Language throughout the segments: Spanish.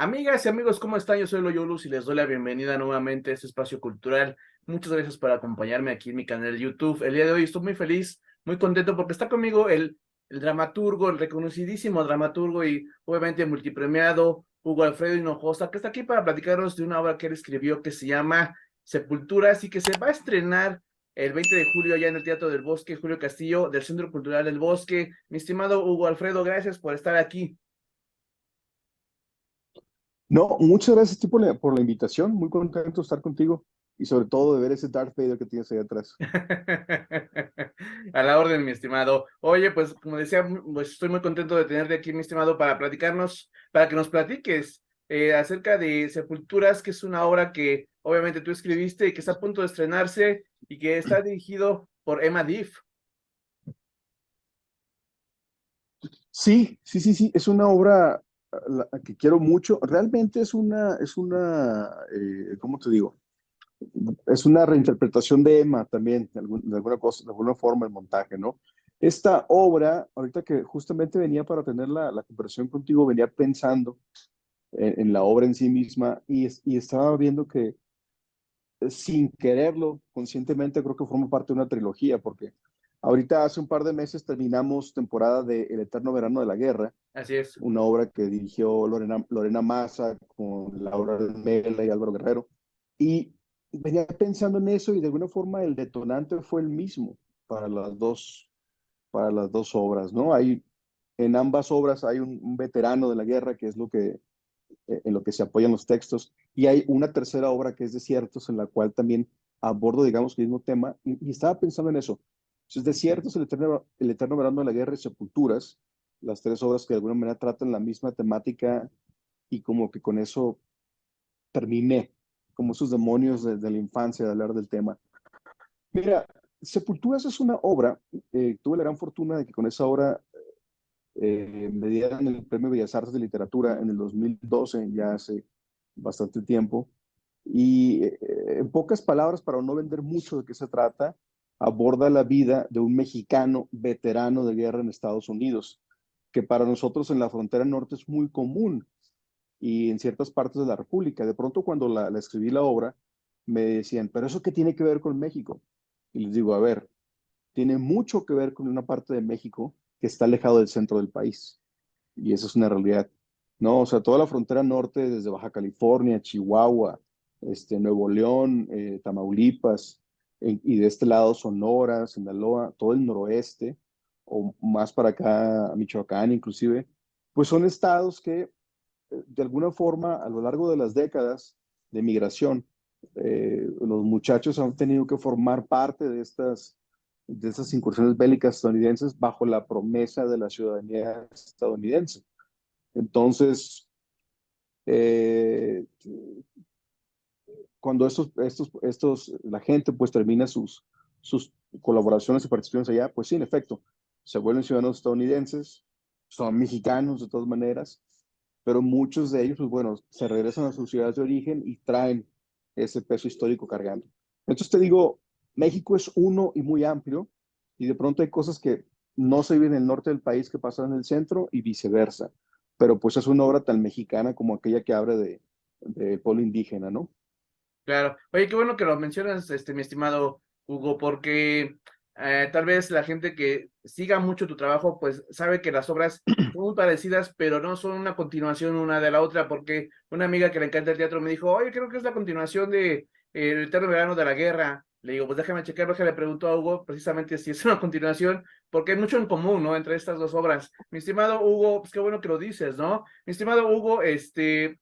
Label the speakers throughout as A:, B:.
A: Amigas y amigos, ¿cómo están? Yo soy Loyolus y les doy la bienvenida nuevamente a este espacio cultural. Muchas gracias por acompañarme aquí en mi canal de YouTube. El día de hoy estoy muy feliz, muy contento porque está conmigo el dramaturgo, el reconocidísimo dramaturgo y obviamente multipremiado Hugo Alfredo Hinojosa, que está aquí para platicarnos de una obra que él escribió que se llama Sepulturas y que se va a estrenar el 20 de julio allá en el Teatro del Bosque, Julio Castillo, del Centro Cultural del Bosque. Mi estimado Hugo Alfredo, gracias por estar aquí.
B: No, muchas gracias a ti por la invitación. Muy contento de estar contigo y sobre todo de ver ese Darth Vader que tienes ahí atrás.
A: A la orden, mi estimado. Oye, pues como decía, pues estoy muy contento de tenerte aquí, mi estimado, para platicarnos, para que nos platiques acerca de Sepulturas, que es una obra que obviamente tú escribiste y que está a punto de estrenarse y que está dirigido por Emma Diff.
B: Sí. Es una obra que quiero mucho. Realmente ¿cómo te digo? Es una reinterpretación de Emma también, de alguna forma el montaje, ¿no? Esta obra, ahorita que justamente venía para tener la conversación contigo, venía pensando en la obra en sí misma y estaba viendo que sin quererlo, conscientemente creo que forma parte de una trilogía, porque ahorita hace un par de meses terminamos temporada de El Eterno Verano de la Guerra,
A: Así es.
B: una obra que dirigió Lorena Massa con Laura Mela y Álvaro Guerrero. Y venía pensando en eso y de alguna forma el detonante fue el mismo para para las dos obras, ¿no? En ambas obras hay un veterano de la guerra, que es en lo que se apoyan los textos, y hay una tercera obra que es Desiertos, en la cual también abordo, digamos, el mismo tema, y estaba pensando en eso. Entonces, Desiertos, el eterno verano de la guerra y Sepulturas, las tres obras que de alguna manera tratan la misma temática y como que con eso terminé, como esos demonios de la infancia de hablar del tema. Mira, Sepulturas es una obra, tuve la gran fortuna de que con esa obra me dieron el Premio Bellas Artes de Literatura en el 2012, ya hace bastante tiempo. Y en pocas palabras, para no vender mucho de qué se trata, aborda la vida de un mexicano veterano de guerra en Estados Unidos, que para nosotros en la frontera norte es muy común y en ciertas partes de la República. De pronto cuando la escribí la obra, me decían, pero ¿eso qué tiene que ver con México? Y les digo, a ver, tiene mucho que ver con una parte de México que está alejado del centro del país. Y eso es una realidad. No, o sea, toda la frontera norte, desde Baja California, Chihuahua, Nuevo León, Tamaulipas, y de este lado Sonora, Sinaloa, todo el noroeste, o más para acá, Michoacán inclusive, pues son estados que de alguna forma a lo largo de las décadas de migración, los muchachos han tenido que formar parte de estas incursiones bélicas estadounidenses bajo la promesa de la ciudadanía estadounidense. Entonces, eh, cuando la gente pues termina sus colaboraciones y participaciones allá, pues sí, en efecto, se vuelven ciudadanos estadounidenses, son mexicanos de todas maneras, pero muchos de ellos, pues bueno, se regresan a sus ciudades de origen y traen ese peso histórico cargando. Entonces te digo, México es uno y muy amplio, y de pronto hay cosas que no se viven en el norte del país que pasan en el centro y viceversa, pero pues es una obra tan mexicana como aquella que abre de pueblo indígena, ¿no?
A: Claro. Oye, qué bueno que lo mencionas, mi estimado Hugo, porque tal vez la gente que siga mucho tu trabajo, pues sabe que las obras son muy parecidas, pero no son una continuación una de la otra, porque una amiga que le encanta el teatro me dijo, oye, creo que es la continuación de El Eterno Verano de la Guerra. Le digo, pues déjame checar, porque le preguntó a Hugo precisamente si es una continuación, porque hay mucho en común, ¿no? Entre estas dos obras. Mi estimado Hugo, pues qué bueno que lo dices, ¿no? Mi estimado Hugo,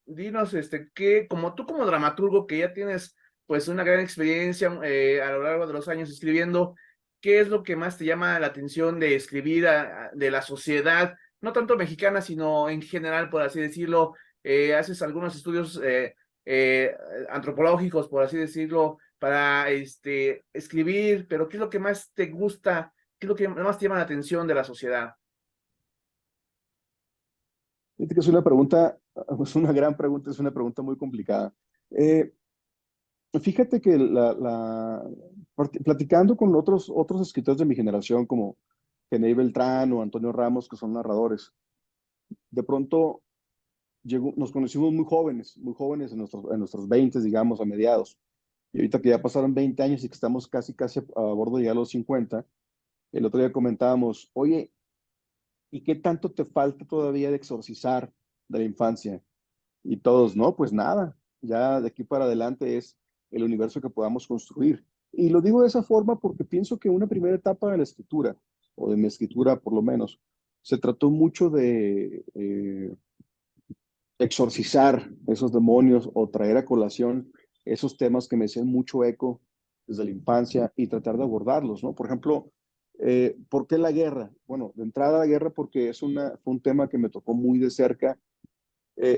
A: dinos, que como tú como dramaturgo que ya tienes pues una gran experiencia a lo largo de los años escribiendo, ¿qué es lo que más te llama la atención de escribir de la sociedad, no tanto mexicana, sino en general, por así decirlo? Haces algunos estudios eh, antropológicos, por así decirlo, para escribir, pero ¿qué es lo que más te gusta? ¿Qué es lo que más te llama la atención de la sociedad?
B: Fíjate que es una pregunta, es una gran pregunta, es una pregunta muy complicada. Eh, Fíjate que platicando con otros escritores de mi generación, como Genei Beltrán o Antonio Ramos, que son narradores, de pronto nos conocimos muy jóvenes en nuestros 20, digamos, a mediados. Y ahorita que ya pasaron 20 años y que estamos casi a bordo ya de los 50, el otro día comentábamos, oye, ¿y qué tanto te falta todavía de exorcizar de la infancia? Y todos, no, pues nada, ya de aquí para adelante es el universo que podamos construir. Y lo digo de esa forma porque pienso que una primera etapa de la escritura, o de mi escritura por lo menos, se trató mucho de exorcizar esos demonios o traer a colación esos temas que me hacían mucho eco desde la infancia y tratar de abordarlos, ¿no? Por ejemplo, ¿por qué la guerra? Bueno, de entrada la guerra porque fue un tema que me tocó muy de cerca,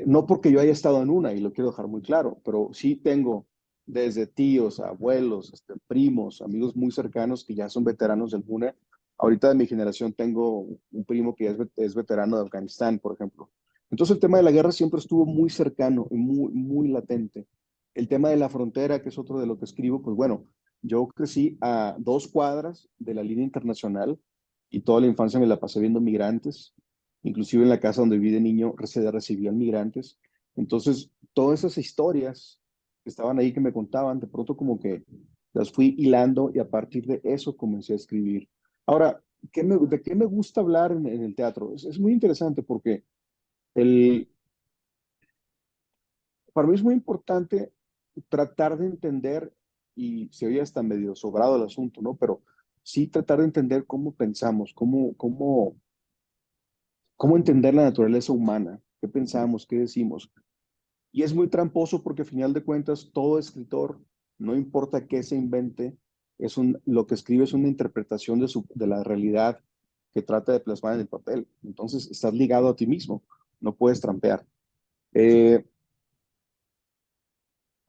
B: no porque yo haya estado en una, y lo quiero dejar muy claro, pero sí tengo desde tíos, abuelos, primos, amigos muy cercanos que ya son veteranos del MUNE. Ahorita de mi generación tengo un primo que es veterano de Afganistán, por ejemplo. Entonces el tema de la guerra siempre estuvo muy cercano y muy latente. El tema de la frontera, que es otro de lo que escribo, pues bueno, yo crecí a 2 cuadras de la línea internacional y toda la infancia me la pasé viendo migrantes. Inclusive en la casa donde viví de niño se recibían migrantes. Entonces, todas esas historias que estaban ahí que me contaban, de pronto como que las fui hilando y a partir de eso comencé a escribir. Ahora, ¿de qué me gusta hablar en el teatro? Es muy interesante porque el, para mí es muy importante tratar de entender, y se oye hasta medio sobrado el asunto, ¿no? Pero sí tratar de entender cómo pensamos, cómo entender la naturaleza humana, qué pensamos, qué decimos. Y es muy tramposo porque al final de cuentas todo escritor, no importa qué se invente, lo que escribe es una interpretación de la realidad que trata de plasmar en el papel. Entonces estás ligado a ti mismo, no puedes trampear. Eh,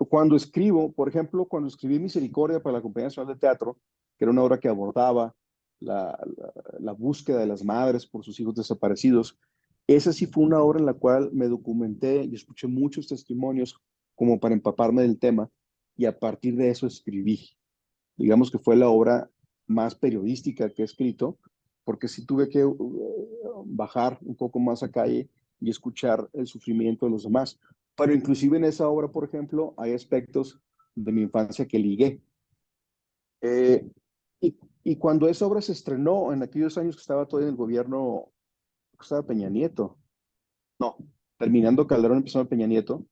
B: Cuando escribo, por ejemplo, cuando escribí Misericordia para la Compañía Nacional de Teatro, que era una obra que abordaba la búsqueda de las madres por sus hijos desaparecidos, esa sí fue una obra en la cual me documenté y escuché muchos testimonios como para empaparme del tema y a partir de eso escribí. Digamos que fue la obra más periodística que he escrito, porque sí tuve que bajar un poco más a calle y escuchar el sufrimiento de los demás. Pero inclusive en esa obra, por ejemplo, hay aspectos de mi infancia que ligué. Eh, y cuando esa obra se estrenó, en aquellos años que estaba todavía en el gobierno, que estaba Peña Nieto, no, terminando Calderón, empezando Peña Nieto,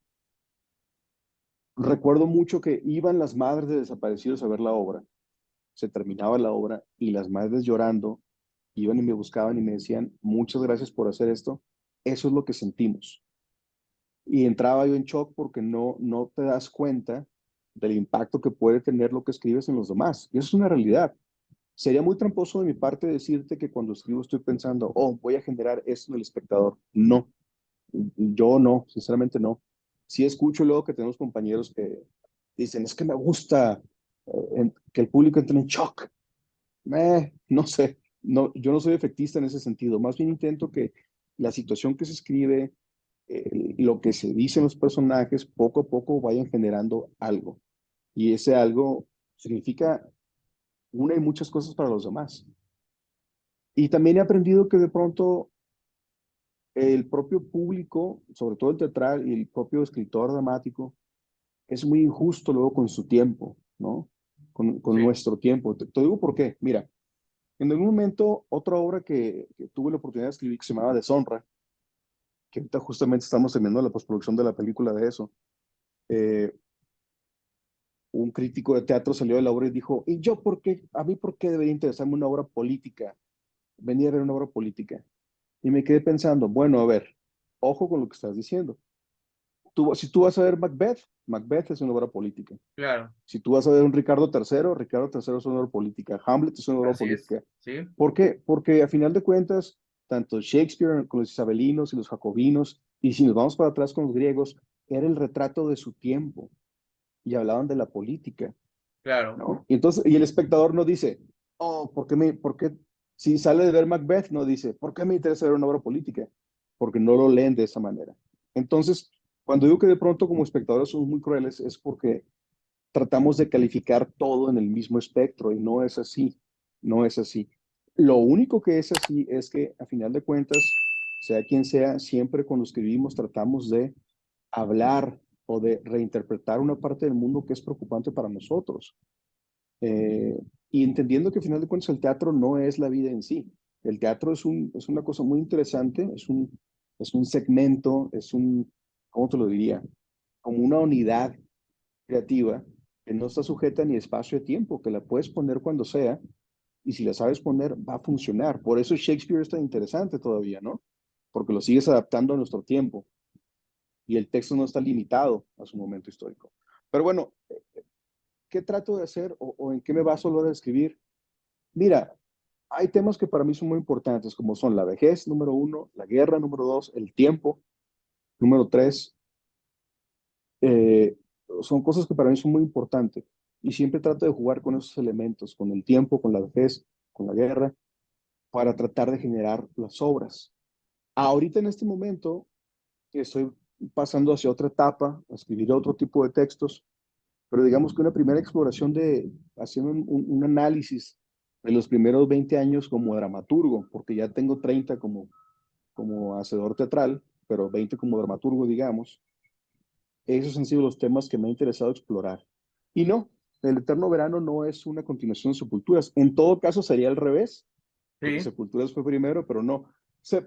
B: recuerdo mucho que iban las madres de desaparecidos a ver la obra, se terminaba la obra y las madres llorando iban y me buscaban y me decían, muchas gracias por hacer esto, eso es lo que sentimos. Y entraba yo en shock porque no te das cuenta del impacto que puede tener lo que escribes en los demás. Y eso es una realidad. Sería muy tramposo de mi parte decirte que cuando escribo estoy pensando, oh, voy a generar esto en el espectador. No, yo no, sinceramente no. Sí escucho luego que tenemos compañeros que dicen, es que me gusta que el público entre en shock. No sé, no, yo no soy efectista en ese sentido. Más bien intento que la situación que se escribe, lo que se dice en los personajes, poco a poco vayan generando algo. Y ese algo significa una y muchas cosas para los demás. Y también he aprendido que de pronto el propio público, sobre todo el teatral y el propio escritor dramático, es muy injusto luego con su tiempo, ¿no? Con
A: Sí,
B: nuestro tiempo. Te digo por qué. Mira, en algún momento, otra obra que tuve la oportunidad de escribir que se llamaba Deshonra, que ahorita justamente estamos terminando la postproducción de la película de eso. eh, un crítico de teatro salió de la obra y dijo, ¿y yo por qué? ¿A mí por qué debería interesarme una obra política? Venía a ver una obra política. Y me quedé pensando, bueno, a ver, ojo con lo que estás diciendo. Si tú vas a ver Macbeth, Macbeth es una obra política.
A: claro,
B: Si tú vas a ver un Ricardo III, Ricardo III es una obra política. Hamlet es una obra
A: así es,
B: política.
A: sí,
B: ¿Por qué? Porque a final de cuentas, tanto Shakespeare con los isabelinos y los jacobinos, y si nos vamos para atrás con los griegos, era el retrato de su tiempo y hablaban de la política,
A: claro,
B: ¿no? Y entonces, y el espectador no dice, oh, si sale de ver Macbeth, no dice, ¿por qué me interesa ver una obra política? Porque no lo leen de esa manera. Entonces, cuando digo que de pronto como espectadores somos muy crueles, es porque tratamos de calificar todo en el mismo espectro y no es así, no es así. Lo único que es así es que a final de cuentas sea quien sea, siempre cuando escribimos tratamos de hablar o de reinterpretar una parte del mundo que es preocupante para nosotros. Eh, y entendiendo que al final de cuentas el teatro no es la vida en sí. El teatro es una cosa muy interesante, es un segmento, ¿cómo te lo diría? Como una unidad creativa que no está sujeta ni a espacio de tiempo, que la puedes poner cuando sea, y si la sabes poner, va a funcionar. Por eso Shakespeare es tan interesante todavía, ¿no? Porque lo sigues adaptando a nuestro tiempo y el texto no está limitado a su momento histórico. Pero bueno, ¿qué trato de hacer o en qué me baso a la hora de escribir? Mira, hay temas que para mí son muy importantes, como son la vejez, número uno, la guerra, número dos, el tiempo, número tres. eh, Son cosas que para mí son muy importantes. Y siempre trato de jugar con esos elementos, con el tiempo, con la vejez, con la guerra, para tratar de generar las obras. Ahorita en este momento estoy pasando hacia otra etapa, a escribir otro tipo de textos, pero digamos que una primera exploración de haciendo un análisis de los primeros 20 años como dramaturgo, porque ya tengo 30 como hacedor teatral, pero 20 como dramaturgo, digamos. Esos han sido los temas que me ha interesado explorar. Y no, El Eterno Verano no es una continuación de Sepulturas. En todo caso sería al revés, porque
A: Sí,
B: Sepulturas fue primero, pero no.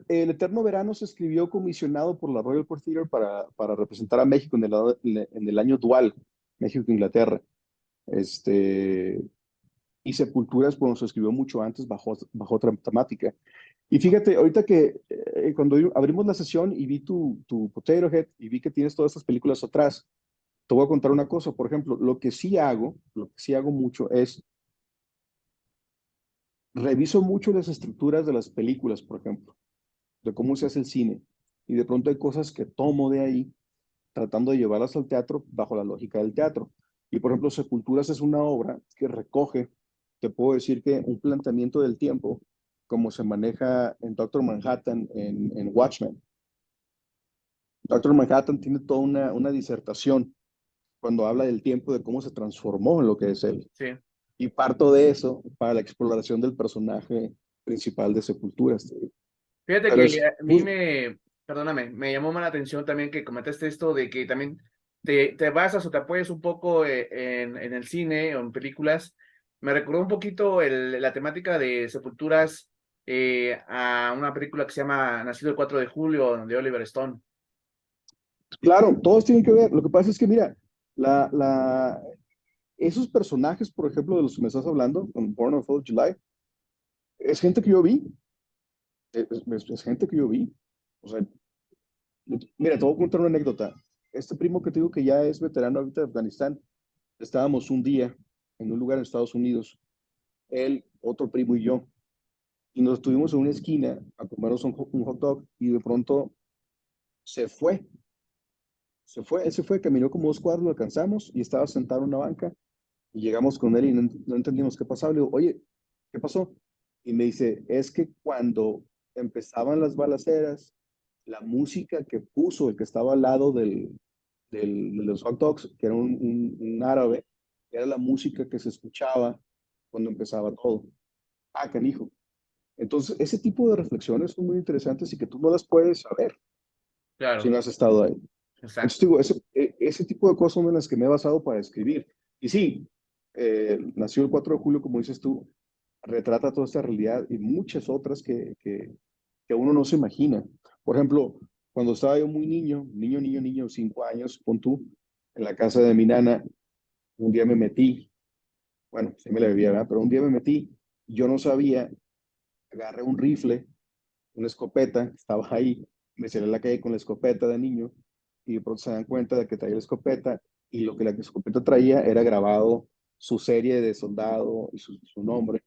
B: El Eterno Verano se escribió comisionado por la Royal Court Theatre para representar a México en el año dual, México-Inglaterra. Este, y Sepulturas, bueno, se escribió mucho antes bajo otra temática. Y fíjate, ahorita que cuando abrimos la sesión y vi tu Potato Head y vi que tienes todas estas películas atrás, te voy a contar una cosa. Por ejemplo, lo que sí hago mucho es reviso mucho las estructuras de las películas, por ejemplo, de cómo se hace el cine. Y de pronto hay cosas que tomo de ahí, tratando de llevarlas al teatro bajo la lógica del teatro. Y por ejemplo, Sepulturas es una obra que recoge, te puedo decir que un planteamiento del tiempo, como se maneja en Doctor Manhattan, en Watchmen. Doctor Manhattan tiene toda una disertación cuando habla del tiempo, de cómo se transformó en lo que es él.
A: sí.
B: Y parto de eso para la exploración del personaje principal de Sepulturas.
A: Fíjate
B: Pero
A: que
B: es,
A: a mí perdóname, me llamó más la atención también que comentaste esto de que también te basas o te apoyas un poco en el cine o en películas. Me recordó un poquito la temática de Sepulturas a una película que se llama Nacido el 4 de julio de Oliver Stone.
B: claro, todos tienen que ver. Lo que pasa es que, mira, la, la, esos personajes, por ejemplo, de los que me estás hablando, con Born on 4 July, es gente que yo vi. Es gente que yo vi. O sea, mira, te voy a contar una anécdota. Este primo que te digo que ya es veterano ahorita de Afganistán, estábamos un día en un lugar en Estados Unidos, él, otro primo y yo, y nos estuvimos en una esquina a comernos un hot dog y de pronto se fue, él se fue, caminó como 2 cuadros, lo alcanzamos y estaba sentado en una banca y llegamos con él y no entendimos qué pasaba. Le digo, oye, ¿qué pasó? Y me dice, es que cuando empezaban las balaceras, la música que puso el que estaba al lado de los hot dogs, que era un árabe, era la música que se escuchaba cuando empezaba todo. Ah, canijo. Entonces, ese tipo de reflexiones son muy interesantes y que tú no las puedes saber si
A: Claro,
B: no has estado ahí. Entonces,
A: exacto.
B: digo, ese tipo de cosas son en las que me he basado para escribir. Y sí, nació el 4 de julio, como dices tú, retrata toda esta realidad y muchas otras que uno no se imagina. Por ejemplo, cuando estaba yo muy niño, 5 años, pon tú, en la casa de mi nana, un día me metí, bueno, sí me la bebía, ¿verdad? Pero un día me metí, yo no sabía, agarré un rifle, una escopeta, estaba ahí, me salí a la calle con la escopeta de niño y de pronto se dan cuenta de que traía la escopeta y lo que la escopeta traía era grabado su serie de soldado y su nombre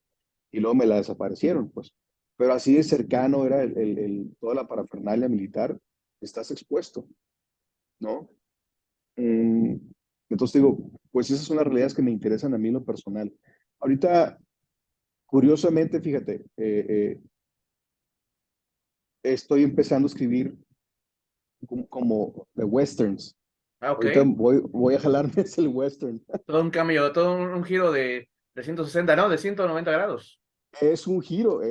B: y luego me la desaparecieron, pues. Pero así de cercano era toda la parafernalia militar, estás expuesto, ¿no? Mm, entonces digo, pues esas son las realidades que me interesan a mí en lo personal. Ahorita, curiosamente, fíjate, estoy empezando a escribir como de westerns.
A: Ah, ok.
B: Ahorita voy a jalarme ese el western.
A: Todo un cambio, todo un giro de 160, ¿no? De 190 grados.
B: Es un giro.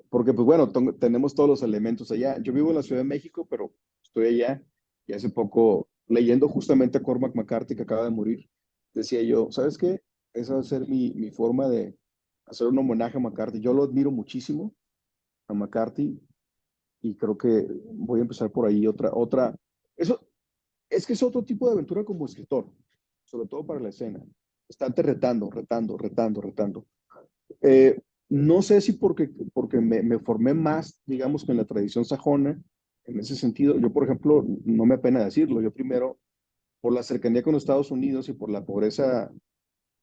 B: porque pues bueno, tenemos todos los elementos allá. Yo vivo en la Ciudad de México, pero estoy allá y hace poco leyendo justamente a Cormac McCarthy que acaba de morir, decía yo, ¿sabes qué? Esa va a ser mi forma de hacer un homenaje a McCarthy. Yo lo admiro muchísimo a McCarthy y creo que voy a empezar por ahí eso es que es otro tipo de aventura como escritor, sobre todo para la escena. Estarte retando, retando, retando, retando. Eh, no sé si porque me formé más, digamos, con la tradición sajona, en ese sentido. Yo, por ejemplo, no me apena decirlo, yo primero, por la cercanía con los Estados Unidos y por la pobreza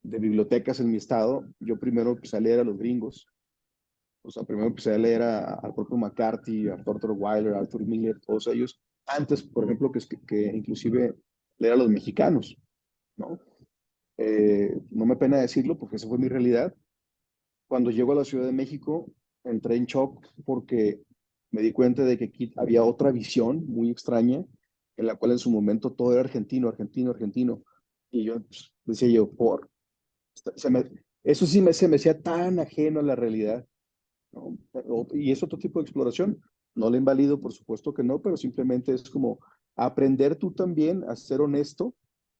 B: de bibliotecas en mi estado, yo primero empecé a leer a los gringos. O sea, primero empecé a leer al propio McCarthy, a Arthur Weiler, a Arthur Miller, todos ellos, antes, por ejemplo, que inclusive leer a los mexicanos, ¿no? No me pena decirlo porque esa fue mi realidad. Cuando llego a la Ciudad de México, entré en shock porque me di cuenta de que aquí había otra visión muy extraña, en la cual en su momento todo era argentino, argentino, argentino. Y yo pues, decía yo, se me, eso sí se me hacía tan ajeno a la realidad, ¿no? Y es otro tipo de exploración. No le invalido, por supuesto que no, pero simplemente es como aprender tú también a ser honesto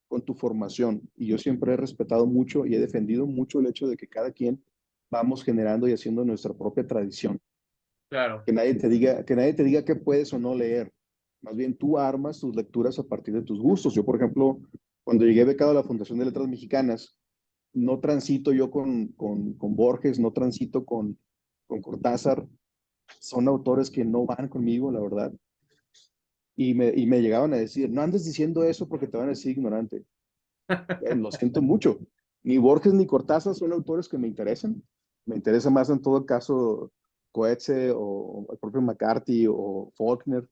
B: con tu formación. Y yo siempre he respetado mucho y he defendido mucho el hecho de que cada quien vamos generando y haciendo nuestra propia tradición.
A: Claro.
B: Que nadie te diga qué puedes o no leer. Más bien tú armas tus lecturas a partir de tus gustos. Yo, por ejemplo, cuando llegué becado a la Fundación de Letras Mexicanas, no transito yo con Borges, no transito con Cortázar. Son autores que no van conmigo, la verdad. Y me llegaban a decir, no andes diciendo eso porque te van a decir ignorante. Lo siento mucho. Ni Borges ni Cortázar son autores que me interesan. Me interesa más en todo caso Coetze o el propio McCarthy o Faulkner.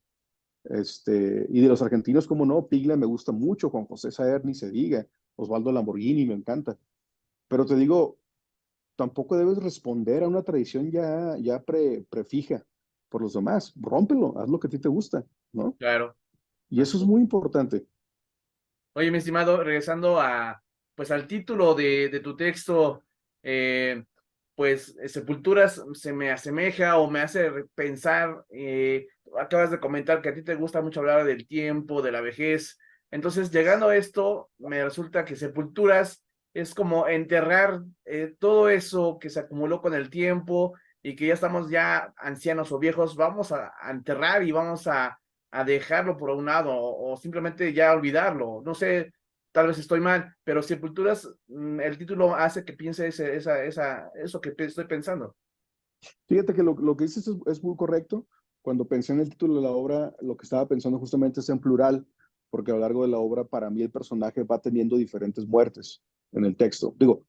B: Y de los argentinos, como no, Piglia me gusta mucho, Juan José Saer ni se diga, Osvaldo Lamborghini me encanta. Pero te digo, tampoco debes responder a una tradición ya prefija por los demás. Rómpelo, haz lo que a ti te gusta, ¿no?
A: Claro.
B: Y eso es
A: Así.
B: muy importante.
A: Oye, mi estimado, regresando pues al título de tu texto, eh, pues Sepulturas se me asemeja o me hace pensar, acabas de comentar que a ti te gusta mucho hablar del tiempo, de la vejez. Entonces, llegando a esto, me resulta que Sepulturas es como enterrar todo eso que se acumuló con el tiempo y que ya estamos ya ancianos o viejos, vamos a enterrar y vamos a dejarlo por un lado o simplemente ya olvidarlo. No sé, tal vez estoy mal, pero Sepulturas, el título hace que piense eso que estoy pensando.
B: Fíjate que lo que dices es muy correcto. Cuando pensé en el título de la obra, lo que estaba pensando justamente es en plural, porque a lo largo de la obra, para mí, el personaje va teniendo diferentes muertes en el texto. Digo,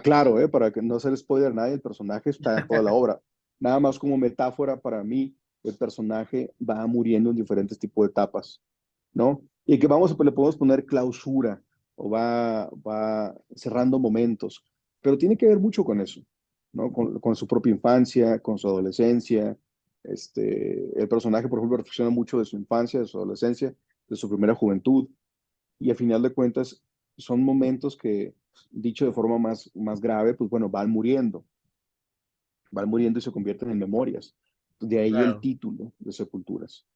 B: claro, para que no hacer spoiler a nadie, el personaje está en toda la obra. Nada más como metáfora para mí, el personaje va muriendo en diferentes tipos de etapas, ¿no? Y que le podemos poner clausura o va cerrando momentos, pero tiene que ver mucho con eso, ¿no? Con su propia infancia, con su adolescencia. El personaje, por ejemplo, reflexiona mucho de su infancia, de su adolescencia, de su primera juventud, y a final de cuentas son momentos que, dicho de forma más grave, pues bueno, van muriendo y se convierten en memorias. De ahí el
A: Claro.
B: título de Sepulturas.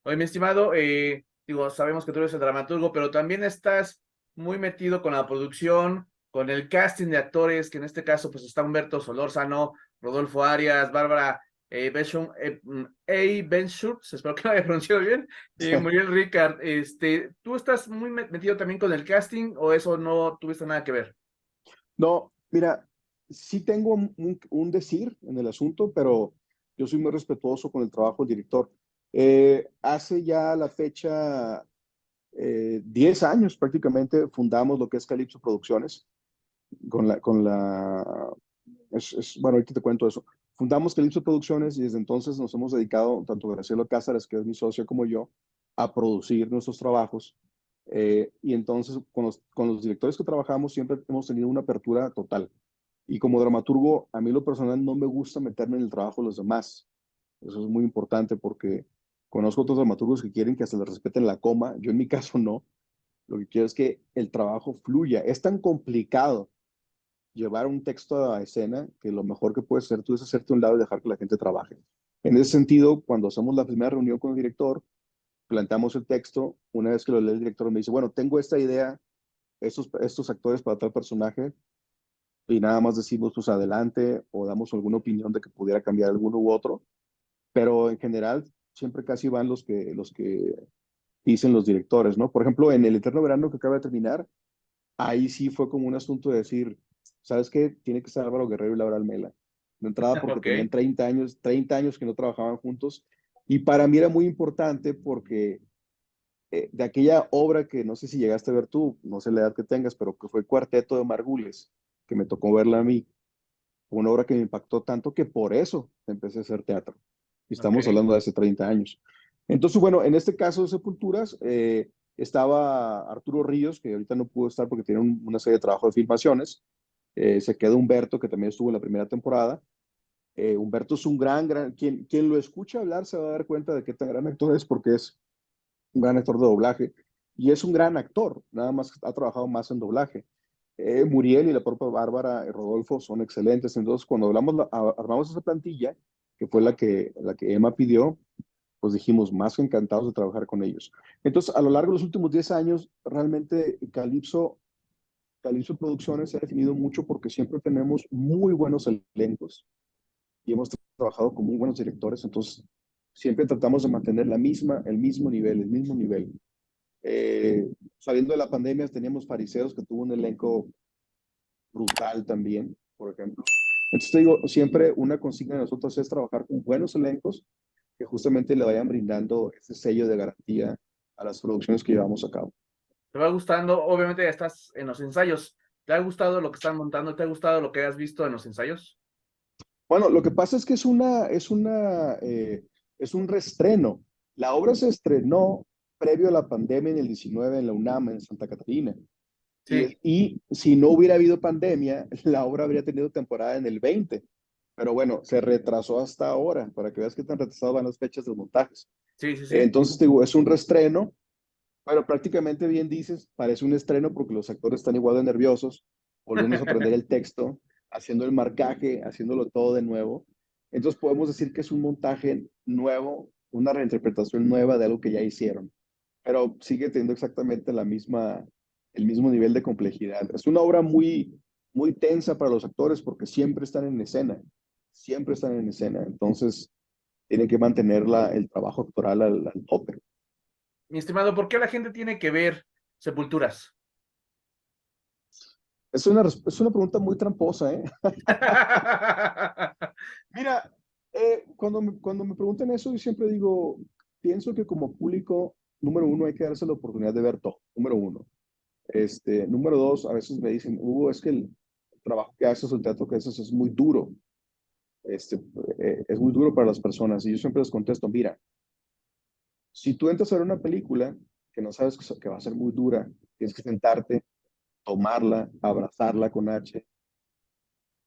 A: Oye, mi estimado, digo, sabemos que tú eres el dramaturgo, pero también estás muy metido con la producción, con el casting de actores, que en este caso pues está Humberto Solórzano, Rodolfo Arias, Bárbara Benschutz, espero que lo haya pronunciado bien, y Muriel Ricard. ¿Tú estás muy metido también con el casting o eso no tuviste nada que ver?
B: No, mira, sí tengo un decir en el asunto, pero yo soy muy respetuoso con el trabajo del director. Hace ya la fecha 10 años prácticamente fundamos lo que es Calypso Producciones bueno, ahorita te cuento eso. Fundamos Calypso Producciones y desde entonces nos hemos dedicado, tanto Graciela Cázares, que es mi socia, como yo, a producir nuestros trabajos. Y entonces con los directores que trabajamos siempre hemos tenido una apertura total. Y como dramaturgo, a mí lo personal no me gusta meterme en el trabajo de los demás. Eso es muy importante porque conozco otros dramaturgos que quieren que hasta les respeten la coma. Yo en mi caso no. Lo que quiero es que el trabajo fluya. Es tan complicado llevar un texto a escena, que lo mejor que puedes hacer tú es hacerte a un lado y dejar que la gente trabaje. En ese sentido, cuando hacemos la primera reunión con el director, planteamos el texto, una vez que lo lee el director me dice, bueno, tengo esta idea, estos actores para tal personaje, y nada más decimos pues adelante o damos alguna opinión de que pudiera cambiar alguno u otro, pero en general siempre casi van los que dicen los directores, ¿no? Por ejemplo, en El Eterno Verano que acaba de terminar, ahí sí fue como un asunto de decir, ¿sabes qué? Tiene que ser Álvaro Guerrero y Laura Almela. De entrada porque
A: Ok.
B: tenían 30 años que no trabajaban juntos, y para mí era muy importante porque de aquella obra que no sé si llegaste a ver tú, no sé la edad que tengas, pero que fue Cuarteto de Margules, que me tocó verla a mí, una obra que me impactó tanto que por eso empecé a hacer teatro. Y
A: Ok.
B: estamos hablando de hace 30 años. Entonces, bueno, en este caso de Sepulturas, estaba Arturo Ríos, que ahorita no pudo estar porque tiene una serie de trabajo de filmaciones. Se queda Humberto, que también estuvo en la primera temporada. Humberto es un quien lo escucha hablar se va a dar cuenta de qué tan gran actor es, porque es un gran actor de doblaje y es un gran actor, nada más ha trabajado más en doblaje. Muriel y la propia Bárbara Rodolfo son excelentes. Entonces, cuando armamos esa plantilla, que fue la que Emma pidió, pues dijimos, más que encantados de trabajar con ellos. Entonces, a lo largo de los últimos 10 años, realmente Calypso Producciones se ha definido mucho porque siempre tenemos muy buenos elencos y hemos trabajado con muy buenos directores. Entonces, siempre tratamos de mantener el mismo nivel. Saliendo de la pandemia, teníamos Fariseos, que tuvo un elenco brutal también, por ejemplo. Entonces te digo, siempre una consigna de nosotros es trabajar con buenos elencos que justamente le vayan brindando ese sello de garantía a las producciones que llevamos a cabo.
A: ¿Te va gustando? Obviamente ya estás en los ensayos. ¿Te ha gustado lo que están montando? ¿Te ha gustado lo que has visto en los ensayos?
B: Bueno, lo que pasa es que es un reestreno. La obra se estrenó previo a la pandemia en el 19 en la UNAM, en Santa Catarina.
A: Sí,
B: Y si no hubiera habido pandemia, la obra habría tenido temporada en el 20. Pero bueno, se retrasó hasta ahora, para que veas qué tan retrasadas van las fechas de los montajes.
A: sí, sí, sí.
B: Entonces, te digo, es un reestreno, pero prácticamente bien dices, parece un estreno porque los actores están igual de nerviosos, volviendo a aprender el texto, haciendo el marcaje, haciéndolo todo de nuevo. Entonces podemos decir que es un montaje nuevo, una reinterpretación nueva de algo que ya hicieron, pero sigue teniendo exactamente el mismo nivel de complejidad. Es una obra muy, muy tensa para los actores porque siempre están en escena, entonces tienen que mantener el trabajo actoral al tope.
A: Mi estimado, ¿por qué la gente tiene que ver Sepulturas?
B: Es una pregunta muy tramposa, ¿eh? Mira, cuando me preguntan eso, yo siempre digo, pienso que como público, número uno, hay que darse la oportunidad de ver todo, número uno. Número dos, a veces me dicen, Hugo, es que el trabajo que haces, el teatro que haces es muy duro, este, es muy duro para las personas. Y yo siempre les contesto, mira, si tú entras a ver una película que no sabes que va a ser muy dura, tienes que sentarte, tomarla, abrazarla con H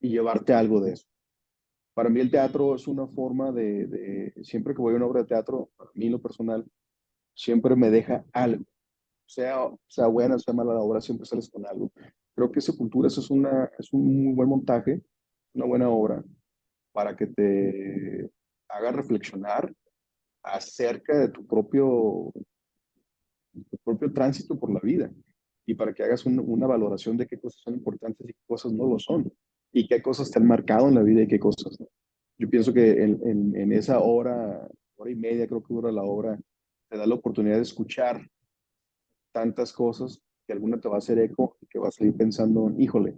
B: y llevarte algo de eso. Para mí el teatro es una forma siempre que voy a una obra de teatro, a mí en lo personal, siempre me deja algo. Sea buena, sea mala la obra, siempre sales con algo. Creo que Sepulturas es un muy buen montaje, una buena obra para que te haga reflexionar acerca de tu propio tránsito por la vida y para que hagas una valoración de qué cosas son importantes y qué cosas no lo son y qué cosas te han marcado en la vida y qué cosas no. Yo pienso que en esa hora y media creo que dura la obra, te da la oportunidad de escuchar tantas cosas que alguna te va a hacer eco y que vas a ir pensando, híjole,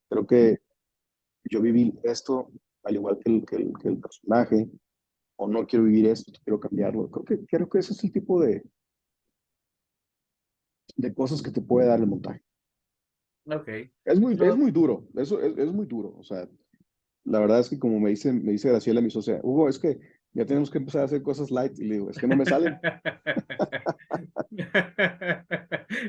B: creo que yo viví esto al igual que el personaje, o no quiero vivir esto, quiero cambiarlo. Creo que ese es el tipo de cosas que te puede dar el montaje.
A: Ok.
B: Es muy duro, eso es muy duro. O sea, la verdad es que como me dice Graciela, mi socia, Hugo, es que ya tenemos que empezar a hacer cosas light. Y le digo, es que no me salen.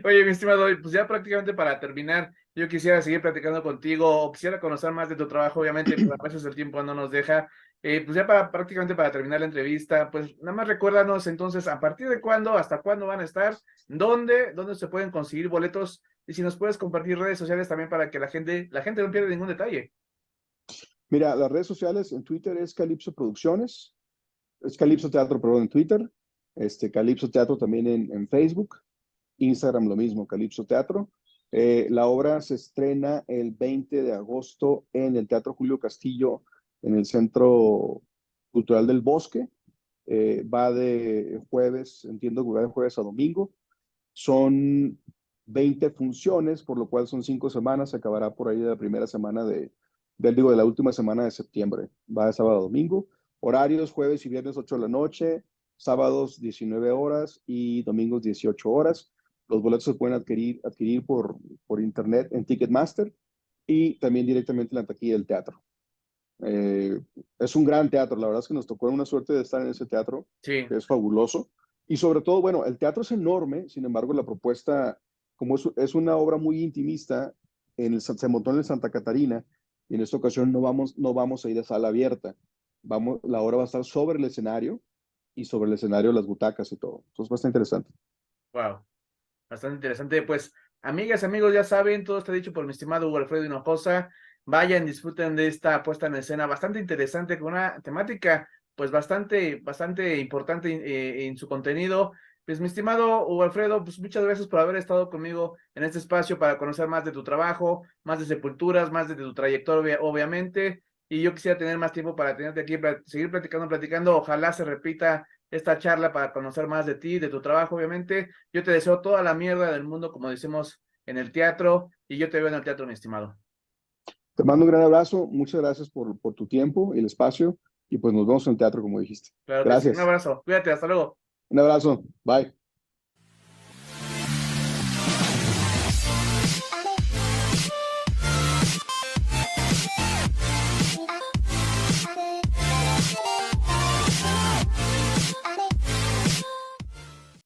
A: Oye, mi estimado, pues ya prácticamente para terminar, yo quisiera seguir platicando contigo o quisiera conocer más de tu trabajo, obviamente, pero a veces el tiempo no nos deja. Pues ya prácticamente para terminar la entrevista, pues nada más recuérdanos entonces a partir de cuándo, hasta cuándo van a estar, dónde se pueden conseguir boletos. y si nos puedes compartir redes sociales también para que la gente no pierda ningún detalle.
B: Mira, las redes sociales en Twitter es Calypso Producciones, es Calypso Teatro, perdón, en Twitter, Calypso Teatro también en Facebook, Instagram lo mismo, Calypso Teatro. La obra se estrena el 20 de agosto en el Teatro Julio Castillo, en el Centro Cultural del Bosque. Va de jueves, entiendo que va de jueves a domingo. Son 20 funciones, por lo cual son 5 semanas. Se acabará por ahí de la primera semana de la última semana de septiembre. Va de sábado a domingo. Horarios, jueves y viernes 8 de la noche, sábados 19 horas y domingos 18 horas. Los boletos se pueden adquirir por internet en Ticketmaster y también directamente en la taquilla del teatro. Es un gran teatro, la verdad es que nos tocó una suerte de estar en ese teatro,
A: Sí,
B: que es fabuloso. Y sobre todo, bueno, el teatro es enorme, sin embargo, la propuesta, como es una obra muy intimista, se montó en el Santa Catarina, y en esta ocasión no vamos a ir a sala abierta. La obra va a estar sobre el escenario, y sobre el escenario las butacas y todo. Entonces, bastante interesante.
A: wow. Bastante interesante. Pues, amigas, amigos, ya saben, todo está dicho por mi estimado Hugo Alfredo Hinojosa. Vayan, disfruten de esta puesta en escena bastante interesante, con una temática, pues, bastante importante en su contenido. Pues, mi estimado Hugo Alfredo, pues, muchas gracias por haber estado conmigo en este espacio para conocer más de tu trabajo, más de Sepulturas, más de tu trayectoria, obviamente. Y yo quisiera tener más tiempo para tenerte aquí, para seguir platicando. Ojalá se repita esta charla para conocer más de ti, de tu trabajo, obviamente. Yo te deseo toda la mierda del mundo, como decimos en el teatro, y yo te veo en el teatro, mi estimado.
B: Te mando un gran abrazo, muchas gracias por tu tiempo y el espacio, y pues nos vemos en el teatro, como dijiste.
A: Claro que sí. Un
B: Gracias.
A: abrazo. Cuídate, hasta luego.
B: Un abrazo. Bye.